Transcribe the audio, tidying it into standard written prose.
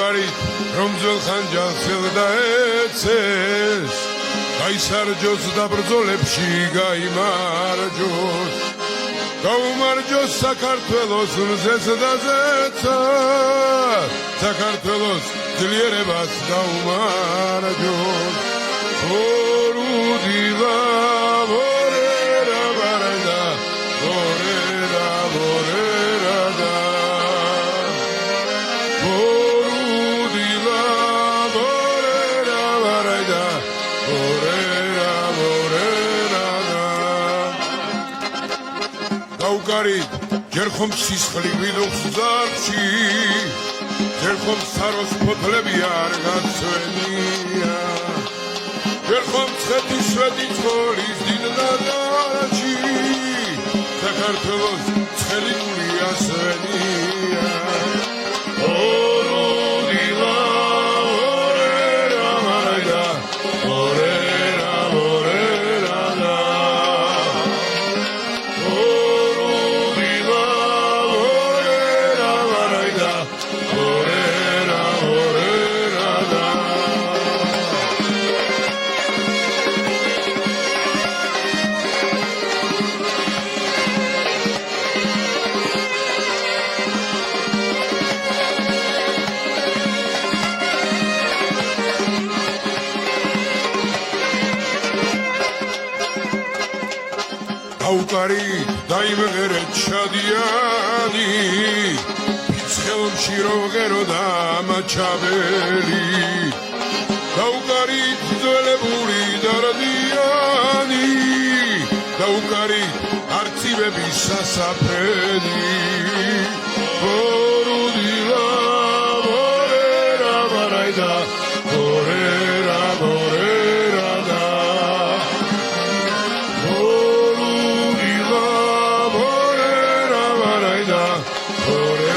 გაუკარით რომ ძველ ხანჯალს ხელდა ეცეს გაისარჯოს და ბრძოლებში გაიმარჯოს გაუმარჯოს საქართველოს მზეს და ზეცად საქართველოს ძლიერებას გაუმარჯოს ორუდილა ვორერა ვარაიდა ვორერა ვორერა და ორუდილა ვორერა ვარაიდა ვორერა ვორერა და გაუკარით ჯერ ხომ სისხლი გვიდობს ზარში ჯერ ხომ საროს ფოთლები არ გაცვენია ჯერ ხომ ცხეთის შვედი ცხოვრის დიდ ნადარჩი საქართველოს ცხელი გული ასვენია ორუდილა ვორერა ვარაიდა ვორერა ვორერა და ორუდილა ვორერა ვარაიდა ვორერა ვორერა და გაუკარით დაიმღერეთ შადიანი ფიცხელში რო ღეროდა მაჩაბელი გაუკარით ძველებული დარდიანი გაუკარით არწივების სასაფრენი ორუდილა ვორერა ვარაიდა ვორერა ვორერა და ორუდილა ვორერა ვარაიდა ვორერა